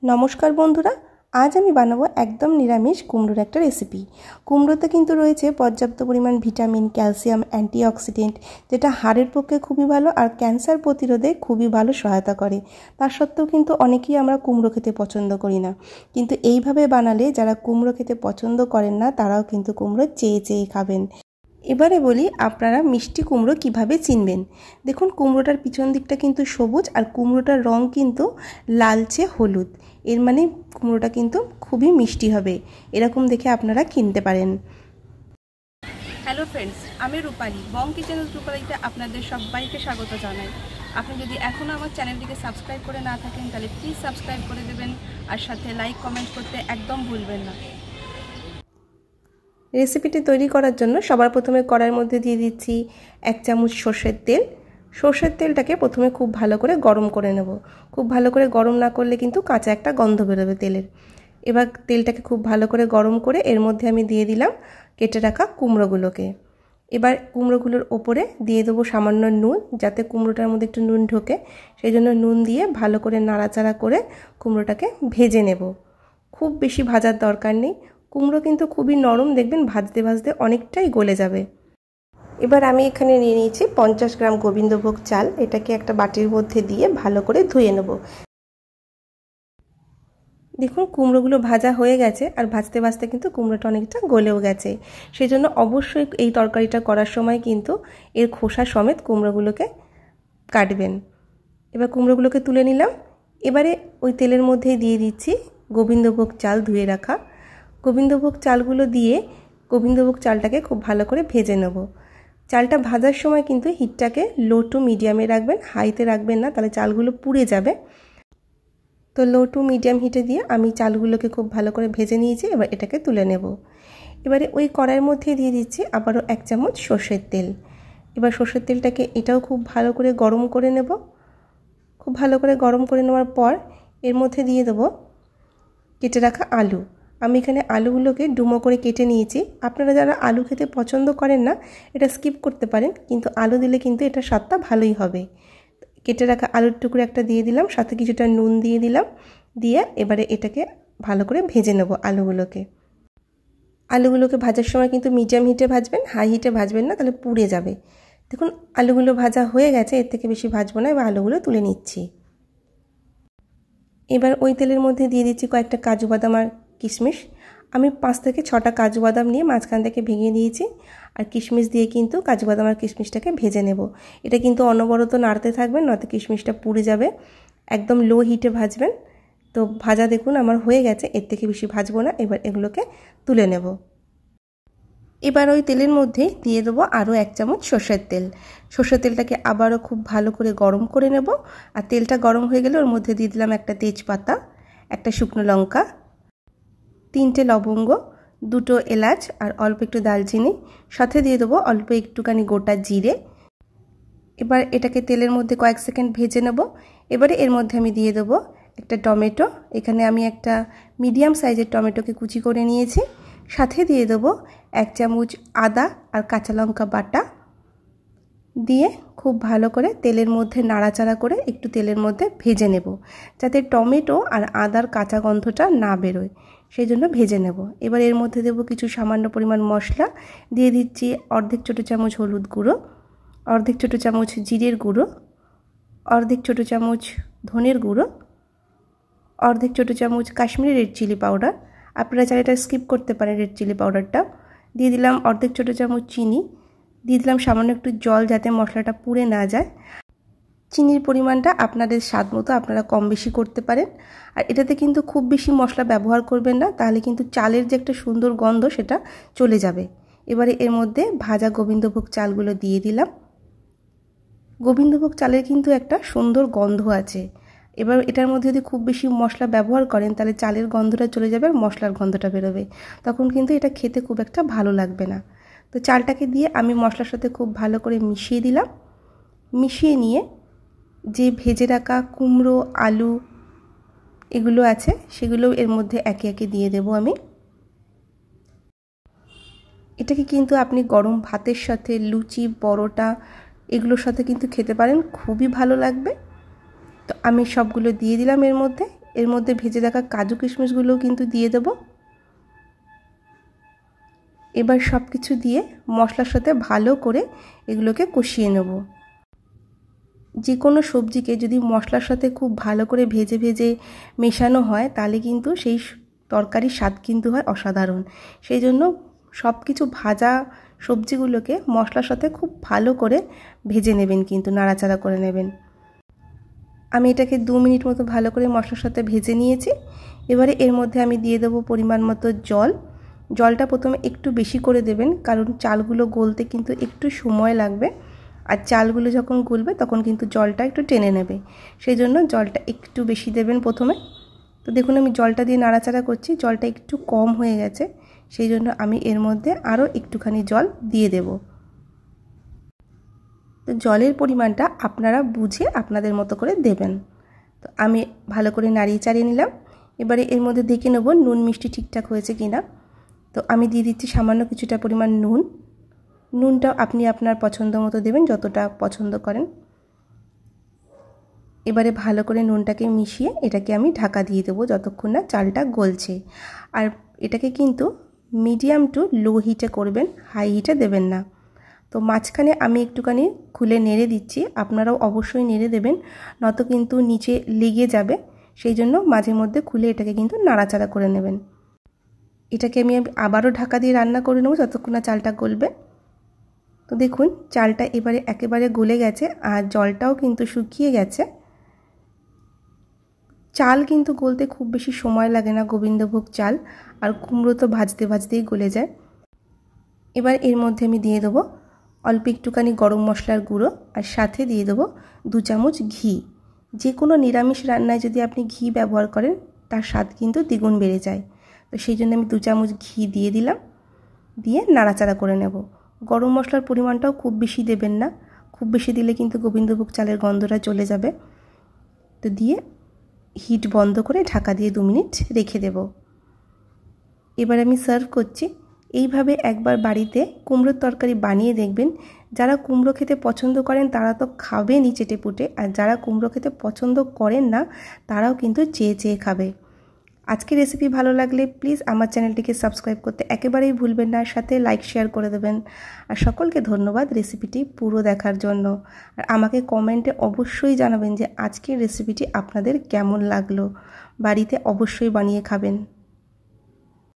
नमस्कार बंधुरा आज आमी बानाबो एकदम निरामिष कुमड़ोर एक रेसिपि। कुमड़ोते किन्तु रयेछे पर्याप्त परिमाण भिटामिन, क्यालसियाम, अ্যান্টিঅক্সিডেंट जेटा हाड़ेर पक्षे खूबই भालो और कैंसार प्रतिरोधे खूबই भालो सहायता करे। तार सत्त्वेও किन्तु अनेकेई आमरा कुमड़ो खेते पछंद करी ना, किन्तु एइभाবে बानाले जारा कुमड़ो खेते पछंद करेन ना ताराও किन्तु कुमड़ो চেয়ে চেয়ে খাবেন। এবারে বলি আপনারা মিষ্টি কুমড়ো কিভাবে চিনবেন। দেখুন কুমড়োটার পিছন দিকটা কিন্তু সবুজ আর কুমড়োটার রং কিন্তু লালচে হলুদ, এর মানে কুমড়োটা কিন্তু খুবই মিষ্টি হবে। এরকম দেখে আপনারা কিনতে পারেন। হ্যালো ফ্রেন্ডস, আমি রূপালী, বং কিচেন রূপালীতে আপনাদের সবাইকে স্বাগত জানাই। আপনি যদি এখনও আমার চ্যানেলটিকে সাবস্ক্রাইব করে না থাকেন তাহলে প্লিজ সাবস্ক্রাইব করে দেবেন আর সাথে লাইক কমেন্ট করতে একদম ভুলবেন না। রেসিপিটি তৈরি করার জন্য সবার প্রথমে কড়াইয়ের মধ্যে দিয়ে দিচ্ছি 1 চামচ সরষের তেল। সরষের তেলটাকে প্রথমে খুব ভালো করে গরম করে নেব। খুব ভালো করে গরম না করলে কিন্তু কাঁচা একটা গন্ধ বেরোবে তেলের। এবার তেলটাকে খুব ভালো করে গরম করে এর মধ্যে আমি দিয়ে দিলাম কেটে রাখা কুমড়োগুলোকে। এবার কুমড়োগুলোর ওপরে দিয়ে দেবো সামান্য নুন, যাতে কুমড়োটার মধ্যে একটু নুন ঢোকে, সেই জন্য নুন দিয়ে ভালো করে নাড়াচাড়া করে কুমড়োটাকে ভেজে নেব। খুব বেশি ভাজার দরকার নেই, কুমড়ো কিন্তু খুবই নরম, দেখবেন ভাজতে ভাজতে অনেকটাই গলে যাবে। এবার আমি এখানে নিয়ে নিয়েছি 50 গ্রাম গোবিন্দভোগ চাল। এটাকে একটা বাটির মধ্যে দিয়ে ভালো করে ধুয়ে নেব। দেখুন কুমড়োগুলো ভাজা হয়ে গেছে আর ভাজতে ভাজতে কিন্তু কুমড়োটা অনেকটা গলেও গেছে। সেই জন্য অবশ্যই এই তরকারিটা করার সময় কিন্তু এর খোসা সমেত কুমড়োগুলোকে কাটবেন। এবার কুমড়োগুলোকে তুলে নিলাম। এবারে ওই তেলের মধ্যেই দিয়ে দিচ্ছি গোবিন্দভোগ চাল ধুয়ে রাখা। গোবিন্দভোগ চালগুলো দিয়ে গোবিন্দভোগ চালটাকে খুব ভালো করে ভেজে নেব। চালটা ভাজার সময় কিন্তু হিটটাকে লো টু মিডিয়ামে রাখবেন, হাইতে রাখবেন না, তাহলে চালগুলো পুড়ে যাবে। তো লো টু মিডিয়াম হিটে দিয়ে আমি চালগুলোকে খুব ভালো করে ভেজে নিয়েছি। এবার এটাকে তুলে নেব। এবারে ওই কড়াইয়ের মধ্যে দিয়ে দিচ্ছি আবারও 1 চামচ সরষের তেল। এবার সরষের তেলটাকে এটাও খুব ভালো করে গরম করে নেব। খুব ভালো করে গরম করে নেওয়ার পর এর মধ্যে দিয়ে দেবো কেটে রাখা আলু। আমি এখানে আলুগুলোকে ডুমো করে কেটে নিয়েছি। আপনারা যারা আলু খেতে পছন্দ করেন না এটা স্কিপ করতে পারেন, কিন্তু আলু দিলে কিন্তু এটা স্বাদটা ভালোই হবে। কেটে রাখা আলুর টুকরো একটা দিয়ে দিলাম, সাথে কিছুটা নুন দিয়ে দিলাম, দিয়ে এবারে এটাকে ভালো করে ভেজে নেব আলুগুলোকে। আলুগুলোকে ভাজার সময় কিন্তু মিডিয়াম হিটে ভাজবেন, হাই হিটে ভাজবেন না, তাহলে পুড়ে যাবে। দেখুন আলুগুলো ভাজা হয়ে গেছে, এর থেকে বেশি ভাজবো না। এবার আলুগুলো তুলে নিচ্ছি। এবার ওই তেলের মধ্যে দিয়ে দিচ্ছি কয়েকটা কাজু বাদাম আর কিশমিশ। আমি 5 থেকে 6টা কাজু বাদাম নিয়ে মাঝখান থেকে ভেঙে দিয়েছি, আর কিশমিশ দিয়ে কিন্তু কাজু বাদাম আর কিশমিশটাকে ভেজে নেব। এটা কিন্তু অনবরত নাড়তে থাকবেন, নয়তো কিশমিশটা পুড়ে যাবে। একদম লো হিটে ভাজবেন। তো ভাজা দেখুন আমার হয়ে গেছে, এর থেকে বেশি ভাজবো না। এবার এগুলোকে তুলে নেব। এবার ওই তেলের মধ্যে দিয়ে দেবো আরও 1 চামচ সরষের তেল। সরষের তেলটাকে আবারও খুব ভালো করে গরম করে নেব। আর তেলটা গরম হয়ে গেলে ওর মধ্যে দিয়ে দিলাম একটা তেজপাতা, একটা শুকনো লঙ্কা, 3টে লবঙ্গ, 2টো এলাচ আর অল্প একটু দালচিনি, সাথে দিয়ে দেবো অল্প একটুখানি গোটা জিরে। এবার এটাকে তেলের মধ্যে কয়েক সেকেন্ড ভেজে নেব। এবারে এর মধ্যে আমি দিয়ে দেবো একটা টমেটো। এখানে আমি একটা মিডিয়াম সাইজের টমেটোকে কুচি করে নিয়েছি। সাথে দিয়ে দেবো 1 চামচ আদা আর কাঁচা লঙ্কা বাটা, দিয়ে খুব ভালো করে তেলের মধ্যে নাড়াচাড়া করে একটু তেলের মধ্যে ভেজে নেব, যাতে টমেটো আর আদার কাঁচা গন্ধটা না বেরোয়, সেই জন্য ভেজে নেব। এবার এর মধ্যে দেবো কিছু সামান্য পরিমাণ মশলা। দিয়ে দিচ্ছি অর্ধেক ছোটো চামচ হলুদ গুঁড়ো, অর্ধেক ছোটো চামচ জিরের গুঁড়ো, অর্ধেক ছোটো চামচ ধনের গুঁড়ো, অর্ধেক ছোটো চামচ কাশ্মীরি রেড চিলি পাউডার। আপনারা চাইলে এটা স্কিপ করতে পারেন রেড চিলি পাউডারটা। দিয়ে দিলাম অর্ধেক ছোটো চামচ চিনি, দিয়ে দিলাম সামান্য একটু জল, যাতে মশলাটা পুড়ে না যায়। চিনির পরিমাণটা আপনাদের স্বাদ মতো আপনারা কম বেশি করতে পারেন। আর এটাতে কিন্তু খুব বেশি মশলা ব্যবহার করবেন না, তাহলে কিন্তু চালের যে একটা সুন্দর গন্ধ সেটা চলে যাবে। এবারে এর মধ্যে ভাজা গোবিন্দভোগ চালগুলো দিয়ে দিলাম। গোবিন্দভোগ চালের কিন্তু একটা সুন্দর গন্ধ আছে। এবার এটার মধ্যে যদি খুব বেশি মশলা ব্যবহার করেন তাহলে চালের গন্ধটা চলে যাবে আর মশলার গন্ধটা বেরোবে, তখন কিন্তু এটা খেতে খুব একটা ভালো লাগবে না। তো চালটাকে দিয়ে আমি মশলার সাথে খুব ভালো করে মিশিয়ে দিলাম। মিশিয়ে নিয়ে যে ভেজে রাখা কুমড়ো, আলু এগুলো আছে সেগুলো এর মধ্যে একে একে দিয়ে দেব আমি। এটাকে কিন্তু আপনি গরম ভাতের সাথে, লুচি, পরোটা এগুলোর সাথে কিন্তু খেতে পারেন, খুবই ভালো লাগবে। তো আমি সবগুলো দিয়ে দিলাম এর মধ্যে। এর মধ্যে ভেজে রাখা কাজু কিশমিশগুলোও কিন্তু দিয়ে দেব। এবার সব কিছু দিয়ে মশলার সাথে ভালো করে এগুলোকে কষিয়ে নেব। যে কোনো সবজিকে যদি মশলার সাথে খুব ভালো করে ভেজে ভেজে মেশানো হয় তাহলে কিন্তু সেই তরকারির স্বাদ কিন্তু হয় অসাধারণ। সেই জন্য সব কিছু ভাজা সবজিগুলোকে মশলার সাথে খুব ভালো করে ভেজে নেবেন, কিন্তু নাড়াচাড়া করে নেবেন। আমি এটাকে 2 মিনিট মতো ভালো করে মশলার সাথে ভেজে নিয়েছি। এবারে এর মধ্যে আমি দিয়ে দেবো পরিমাণ মতো জল। জলটা প্রথমে একটু বেশি করে দেবেন, কারণ চালগুলো গলতে কিন্তু একটু সময় লাগবে, আর চালগুলো যখন গলবে তখন কিন্তু জলটা একটু টেনে নেবে। সেই জন্য জলটা একটু বেশি দেবেন প্রথমে। তো দেখুন আমি জলটা দিয়ে নাড়াচাড়া করছি, জলটা একটু কম হয়ে গেছে, সেই জন্য আমি এর মধ্যে আরও একটুখানি জল দিয়ে দেব। তো জলের পরিমাণটা আপনারা বুঝে আপনাদের মতো করে দেবেন। তো আমি ভালো করে নাড়িয়ে চাড়িয়ে নিলাম। এবারে এর মধ্যে দেখে নেব নুন মিষ্টি ঠিকঠাক হয়েছে কিনা। তো আমি দিয়ে দিচ্ছি সামান্য কিছুটা পরিমাণ নুন। নুনটা আপনি আপনার পছন্দ মতো দেবেন, যতটা পছন্দ করেন। এবারে ভালো করে নুনটাকে মিশিয়ে এটাকে আমি ঢাকা দিয়ে দেবো যতক্ষণ না চালটা গলছে। আর এটাকে কিন্তু মিডিয়াম টু লো হিটে করবেন, হাই হিটে দেবেন না। তো মাঝখানে আমি একটুখানি খুলে নেড়ে দিচ্ছি, আপনারাও অবশ্যই নেড়ে দেবেন, নয়তো কিন্তু নিচে লেগে যাবে। সেই জন্য মাঝে মধ্যে খুলে এটাকে কিন্তু নাড়াচাড়া করে নেবেন। এটাকে আমি আবারও ঢাকা দিয়ে রান্না করে নেব যতক্ষণ না চালটা গলবে। তো দেখুন চালটা এবারে একেবারে গলে গেছে, আর জলটাও কিন্তু শুকিয়ে গেছে। চাল কিন্তু গলতে খুব বেশি সময় লাগে না, গোবিন্দভোগ চাল, আর কুমড়ো তো ভাজতে ভাজতেই গলে যায়। এবার এর মধ্যে আমি দিয়ে দেবো অল্প একটুখানি গরম মশলার গুঁড়ো, আর সাথে দিয়ে দেবো 2 চামচ ঘি। যে কোনো নিরামিষ রান্নায় যদি আপনি ঘি ব্যবহার করেন তার স্বাদ কিন্তু দ্বিগুণ বেড়ে যায়। তো সেই জন্য আমি 2 চামচ ঘি দিয়ে দিলাম, দিয়ে নাড়াচাড়া করে নেব। গরম মশলার পরিমাণটাও খুব বেশি দেবেন না, খুব বেশি দিলে কিন্তু গোবিন্দভোগ চালের গন্ধটা চলে যাবে। তো দিয়ে হিট বন্ধ করে ঢাকা দিয়ে 2 মিনিট রেখে দেব। এবার আমি সার্ভ করছি। এইভাবে একবার বাড়িতে কুমড়োর তরকারি বানিয়ে দেখবেন। যারা কুমড়ো খেতে পছন্দ করেন তারা তো খাবেনই চেটেপুটে, আর যারা কুমড়ো খেতে পছন্দ করেন না তারাও কিন্তু চেয়ে চেয়ে খাবে। আজকের রেসিপি ভালো লাগলে প্লিজ আমার চ্যানেলটিকে সাবস্ক্রাইব করতে একেবারেই ভুলবেন না, সাথে লাইক শেয়ার করে দেবেন। আর সকলকে ধন্যবাদ রেসিপিটি পুরো দেখার জন্য। আর আমাকে কমেন্টে অবশ্যই জানাবেন যে আজকের রেসিপিটি আপনাদের কেমন লাগলো। বাড়িতে অবশ্যই বানিয়ে খাবেন।